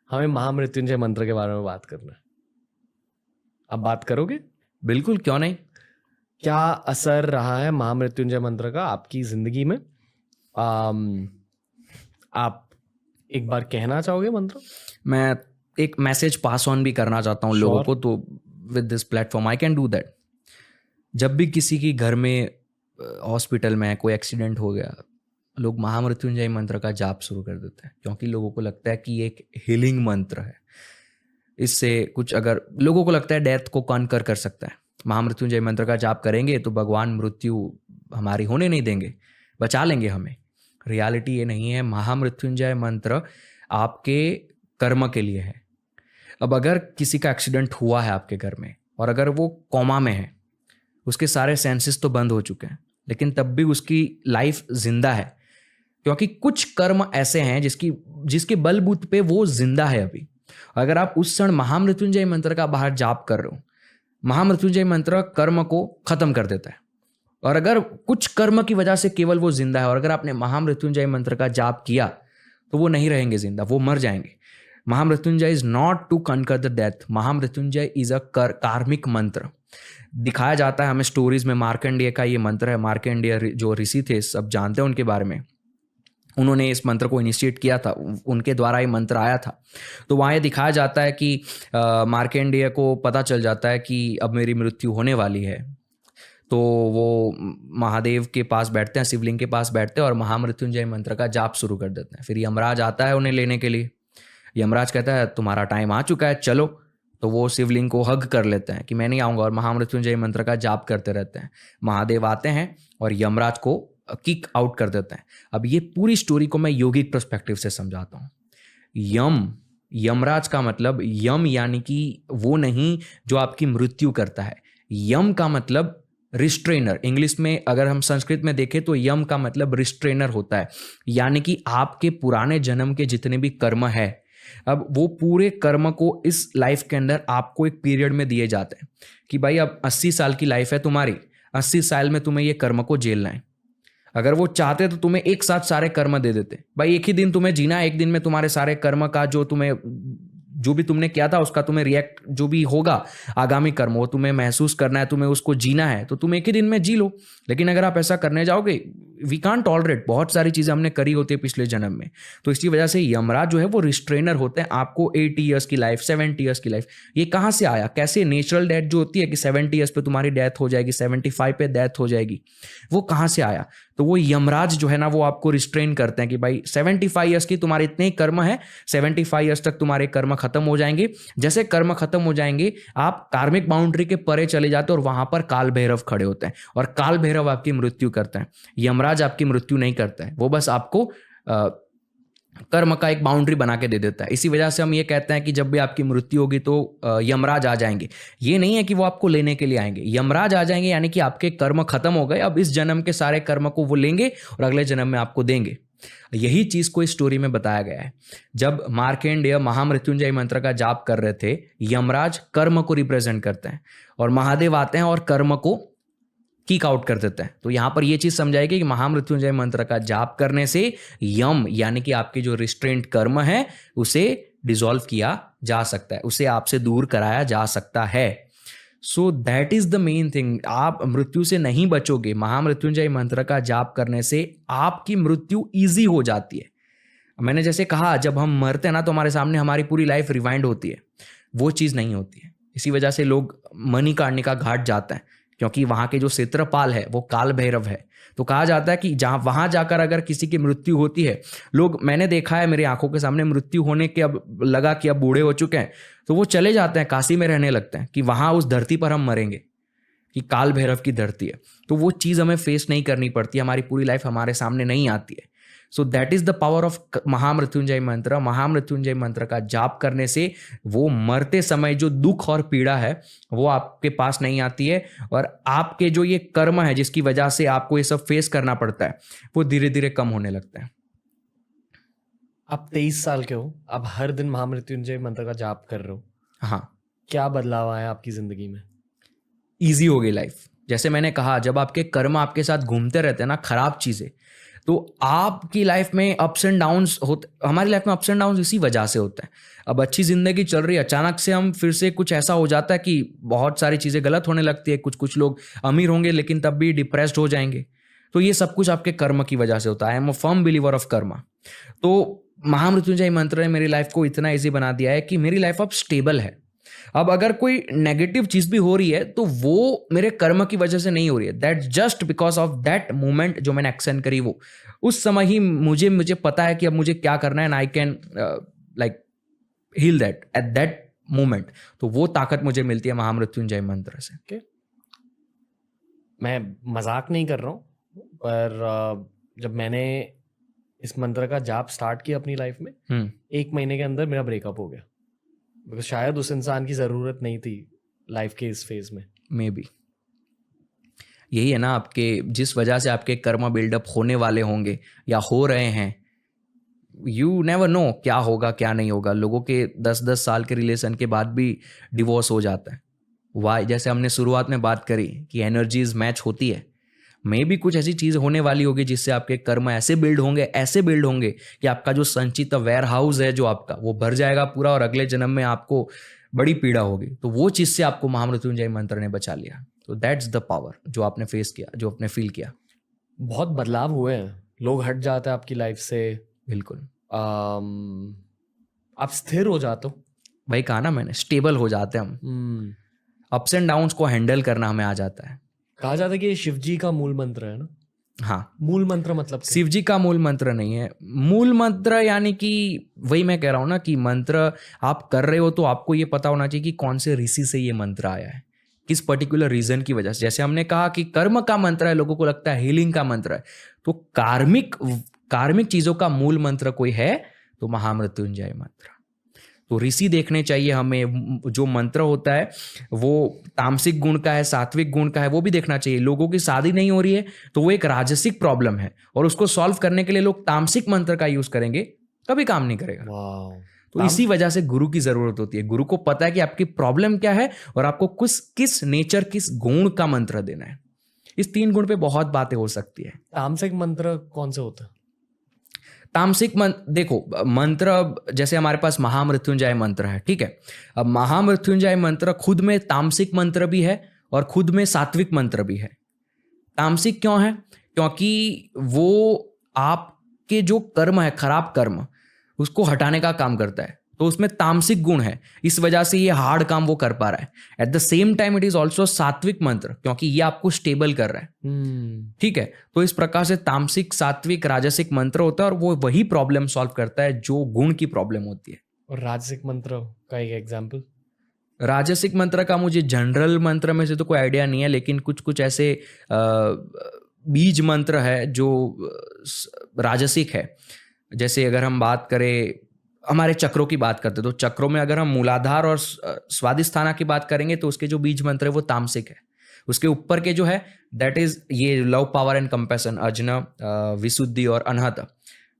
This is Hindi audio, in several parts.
हमें महामृत्युंजय मंत्र के बारे में बात करना है। अब बात करोगे? बिल्कुल, क्यों नहीं। क्या असर रहा है महामृत्युंजय मंत्र का आपकी जिंदगी में? आप एक बार कहना चाहोगे मंत्र? मैं एक मैसेज पास ऑन भी करना चाहता हूँ लोगों को, तो with this platform I can do that. जब भी किसी की घर में हॉस्पिटल में कोई एक्सीडेंट हो गया, लोग महामृत्युंजय मंत्र का जाप शुरू कर देते हैं, क्योंकि लोगों को लगता है कि ये एक हीलिंग मंत्र है। इससे कुछ, अगर लोगों को लगता है डेथ को कॉन्कर कर सकता है, महामृत्युंजय मंत्र का जाप करेंगे तो भगवान मृत्यु हमारी होने नहीं देंगे, बचा लेंगे हमें। रियलिटी ये नहीं है। महामृत्युंजय मंत्र आपके कर्म के लिए है। अब अगर किसी का एक्सीडेंट हुआ है आपके घर में और अगर वो कोमा में है, उसके सारे सेंसेस तो बंद हो चुके हैं, लेकिन तब भी उसकी लाइफ जिंदा है, क्योंकि कुछ कर्म ऐसे हैं जिसके बलबूत पे वो जिंदा है अभी। अगर आप उस क्षण महामृत्युंजय मंत्र का बाहर जाप कर रहे हो, महामृत्युंजय मंत्र कर्म को खत्म कर देता है। और अगर कुछ कर्म की वजह से केवल वो जिंदा है और अगर आपने महामृत्युंजय मंत्र का जाप किया तो वो नहीं रहेंगे जिंदा, वो मर जाएंगे। Mahamrityunjaya is not to conquer the death. Mahamrityunjaya is a karmic mantra. दिखाया जाता है हमें स्टोरीज में, मार्कंडेय का ये मंत्र है। मार्कंडेय जो ऋषि थे, सब जानते हैं उनके बारे में, उन्होंने इस मंत्र को इनिशिएट किया था, उनके द्वारा ये मंत्र आया था। तो वहाँ ये दिखाया जाता है कि मार्कंडेय को पता चल जाता है कि अब मेरी मृत्यु होने वाली है, तो वो महादेव के पास बैठते हैं, शिवलिंग के पास बैठते हैं और महामृत्युंजय मंत्र का जाप शुरू कर देते हैं। फिर यमराज आता है उन्हें लेने के लिए। यमराज कहता है तुम्हारा टाइम आ चुका है, चलो। तो वो शिवलिंग को हग कर लेते हैं कि मैं नहीं आऊँगा, और महामृत्युंजय मंत्र का जाप करते रहते हैं। महादेव आते हैं और यमराज को किक आउट कर देते हैं। अब ये पूरी स्टोरी को मैं योगिक पर्सपेक्टिव से समझाता हूँ। यमराज का मतलब, यम यानी कि वो नहीं जो आपकी मृत्यु करता है। यम का मतलब रिस्ट्रेनर। इंग्लिश में अगर हम संस्कृत में देखें तो यम का मतलब रिस्ट्रेनर होता है, यानी कि आपके पुराने जन्म के जितने भी कर्म है, अब वो पूरे कर्म को इस लाइफ के अंदर आपको एक पीरियड में दिए जाते हैं कि भाई अब 80 साल की लाइफ है तुम्हारी, 80 साल में तुम्हें ये कर्म को झेलना है। अगर वो चाहते तो तुम्हें एक साथ सारे कर्म दे देते, भाई एक ही दिन तुम्हें जीना है, एक दिन में तुम्हारे सारे कर्म का जो भी तुमने किया था उसका तुम्हें रिएक्ट, जो भी होगा आगामी कर्म, वो तुम्हें महसूस करना है, तुम्हें उसको जीना है, तो तुम एक ही दिन में जी लो। लेकिन अगर आप ऐसा करने जाओगे, वी कांट टॉलरेट, बहुत सारी चीजें हमने करी होती है पिछले जन्म में, तो इसी वजह से यमराज जो है वो रिस्ट्रेनर होते हैं आपको 80 ईयर्स की लाइफ, 70 ईयर्स की लाइफ। ये कहाँ से आया, कैसे? नेचुरल डेथ जो होती है कि 70 ईयर्स पे तुम्हारी डेथ हो जाएगी, 75 पे डेथ हो जाएगी, वो कहाँ से आया? तो वो यमराज जो है ना, वो आपको रिस्ट्रेन करते हैं कि भाई 75 ईयर्स की तुम्हारे इतने ही कर्म है, 75 ईयर्स तक तुम्हारे कर्म खत्म हो जाएंगे। जैसे कर्म खत्म हो जाएंगे, आप कार्मिक बाउंड्री के परे चले जाते हो और वहां पर काल भैरव खड़े होते हैं और काल भैरव आपकी मृत्यु करते हैं। यमराज आपकी मृत्यु नहीं करता है, वो बस आपको कर्म का एक बाउंड्री बना के दे देता है। इसी वजह से हम ये कहते हैं कि जब भी आपकी मृत्यु होगी तो यमराज आ जाएंगे। ये नहीं है कि वो आपको लेने के लिए आएंगे, यमराज आ जाएंगे यानी कि आपके कर्म खत्म हो गए, अब इस जन्म के सारे कर्म को वो लेंगे और अगले जन्म में आपको देंगे। यही चीज को इस स्टोरी में बताया गया है। जब मार्कंडेय महामृत्युंजय मंत्र का जाप कर रहे थे, यमराज कर्म को रिप्रेजेंट करते हैं और महादेव आते हैं और कर्म को किक आउट कर देते हैं। तो यहां पर यह चीज समझाएगी कि महामृत्युंजय मंत्र का जाप करने से यम यानी कि आपकी जो रिस्ट्रेंट कर्म है उसे डिसॉल्व किया जा सकता है, उसे आपसे दूर कराया जा सकता है। So that is the main thing. आप मृत्यु से नहीं बचोगे, महामृत्युंजय मंत्र का जाप करने से आपकी मृत्यु ईजी हो जाती है। मैंने जैसे कहा, जब हम मरते हैं ना तो हमारे सामने हमारी पूरी लाइफ रिवाइंड होती है, वो चीज नहीं होती है। इसी वजह से लोग मणिकर्णिका घाट जाते हैं, क्योंकि वहां के जो क्षेत्रपाल है वो काल भैरव है। तो कहा जाता है कि जहां वहां जाकर अगर किसी की मृत्यु होती है, लोग, मैंने देखा है मेरी आंखों के सामने, मृत्यु होने के अब लगा कि अब बूढ़े हो चुके हैं तो वो चले जाते हैं काशी में रहने लगते हैं कि वहां उस धरती पर हम मरेंगे, कि काल भैरव की धरती है। तो वो चीज हमें फेस नहीं करनी पड़ती, हमारी पूरी लाइफ हमारे सामने नहीं आती है। So that is the power of Mahamrityunjaya mantra. Mahamrityunjaya मंत्र का जाप करने से वो मरते समय जो दुख और पीड़ा है वो आपके पास नहीं आती है, और आपके जो ये कर्म है जिसकी वजह से आपको ये सब फेस करना पड़ता है, वो धीरे धीरे कम होने लगता है। आप 23 साल के हो, आप हर दिन महामृत्युंजय मंत्र का जाप कर रहे हो। हाँ, क्या बदलाव आया आपकी जिंदगी में? ईजी हो गई लाइफ। जैसे मैंने कहा, जब आपके कर्म आपके साथ घूमते रहते हैं ना, खराब चीज़ें, तो आपकी लाइफ में अप्स एंड डाउन्स होते, हमारी लाइफ में अप्स एंड डाउन्स इसी वजह से होता है। अब अच्छी ज़िंदगी चल रही है, अचानक से हम फिर से कुछ ऐसा हो जाता है कि बहुत सारी चीज़ें गलत होने लगती है। कुछ लोग अमीर होंगे लेकिन तब भी डिप्रेस्ड हो जाएंगे। तो ये सब कुछ आपके कर्म की वजह से होता है। I am a firm believer of Karma. तो महामृत्युंजय मंत्र ने मेरी लाइफ को इतना ईजी बना दिया है कि मेरी लाइफ अब स्टेबल है। अब अगर कोई नेगेटिव चीज भी हो रही है तो वो मेरे कर्म की वजह से नहीं हो रही है, that just because of that moment जो मैंने एक्शन करी, वो उस समय ही मुझे पता है कि अब मुझे क्या करना है, and I can like heal that at that moment. तो वो ताकत मुझे मिलती है महामृत्युंजय मंत्र से। okay. मैं मजाक नहीं कर रहा हूँ, पर जब मैंने इस मंत्र का जाप स्टार्ट किया अपनी लाइफ में, 1 महीने के अंदर मेरा ब्रेकअप हो गया। बिकॉज शायद उस इंसान की ज़रूरत नहीं थी लाइफ के इस फेज में। मे बी यही है ना, आपके जिस वजह से आपके कर्म बिल्डअप होने वाले होंगे या हो रहे हैं, यू नेवर नो क्या होगा क्या नहीं होगा। लोगों के 10-10 साल के रिलेशन के बाद भी डिवोर्स हो जाता है। वाई? जैसे हमने शुरुआत में बात करी कि एनर्जीज मैच होती है, मे भी कुछ ऐसी चीज़ होने वाली होगी जिससे आपके कर्म ऐसे बिल्ड होंगे कि आपका जो संचित वेयर हाउस है जो आपका, वो भर जाएगा पूरा, और अगले जन्म में आपको बड़ी पीड़ा होगी। तो वो चीज़ से आपको महामृत्युंजय मंत्र ने बचा लिया। तो दैट्स द पावर जो आपने फेस किया, जो आपने फील किया। बहुत बदलाव हुए हैं, लोग हट जाते हैं आपकी लाइफ से। बिल्कुल। आप स्थिर हो जाते हो। भाई कहा ना मैंने, स्टेबल हो जाते हैं हम। अप्स एंड डाउन्स को हैंडल करना हमें आ जाता है। कहा जाता है कि ये शिव जी का मूल मंत्र है ना। हाँ, मूल मंत्र मतलब क्या? शिव जी का मूल मंत्र नहीं है। मूल मंत्र यानी कि वही मैं कह रहा हूँ ना कि मंत्र आप कर रहे हो तो आपको ये पता होना चाहिए कि कौन से ऋषि से ये मंत्र आया है, किस पर्टिकुलर रीजन की वजह से। जैसे हमने कहा कि कर्म का मंत्र है, लोगों को लगता है हीलिंग का मंत्र है, तो कार्मिक चीजों का मूल मंत्र कोई है तो महामृत्युंजय मंत्र। तो ऋषि देखने चाहिए हमें। जो मंत्र होता है वो तामसिक गुण का है, सात्विक गुण का है, वो भी देखना चाहिए। लोगों की शादी नहीं हो रही है तो वो एक राजसिक प्रॉब्लम है, और उसको सॉल्व करने के लिए लोग तामसिक मंत्र का यूज करेंगे, कभी काम नहीं करेगा। तो इसी वजह से गुरु की जरूरत होती है। गुरु को पता है कि आपकी प्रॉब्लम क्या है और आपको किस नेचर, किस गुण का मंत्र देना है। इस 3 गुण पे बहुत बातें हो सकती है। तामसिक मंत्र कौन से होते हैं? तामसिक मंत्र, देखो मंत्र जैसे हमारे पास महामृत्युंजय मंत्र है, ठीक है। अब महामृत्युंजय मंत्र खुद में तामसिक मंत्र भी है और खुद में सात्विक मंत्र भी है। तामसिक क्यों है? क्योंकि वो आपके जो कर्म है, खराब कर्म, उसको हटाने का काम करता है, तो उसमें तामसिक गुण है, इस वजह से ये हार्ड काम वो कर पा रहा है। At the same time it is also सात्विक मंत्र, क्योंकि ये आपको स्टेबल कर रहा है। ठीक है, तो इस प्रकार से तामसिक, सात्विक, राजसिक मंत्र होता है और वो वही प्रॉब्लम सॉल्व करता है जो गुण की प्रॉब्लम होती है। और राजसिक मंत्र का एक एग्जाम्पल? राजसिक मंत्र का मुझे जनरल मंत्र में से तो कोई आइडिया नहीं है, लेकिन कुछ ऐसे बीज मंत्र है जो राजसिक है। जैसे अगर हम बात करें, हमारे चक्रों की बात करते तो चक्रों में अगर हम मूलाधार और स्वादिष्ठाना की बात करेंगे तो उसके जो बीज मंत्र है वो तामसिक है। उसके ऊपर के जो है दैट इज ये love, power and compassion, Ajna, Vishuddhi और अनहत,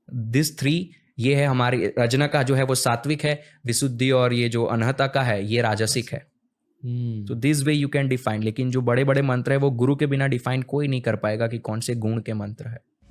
दिस 3 ये है हमारी। अजना का जो है वो सात्विक है, विशुद्धि और ये जो अनहता का है ये राजसिक है। तो this way you can define. लेकिन जो बड़े बड़े मंत्र है वो गुरु के बिना डिफाइन कोई नहीं कर पाएगा कि कौन से गुण के मंत्र है।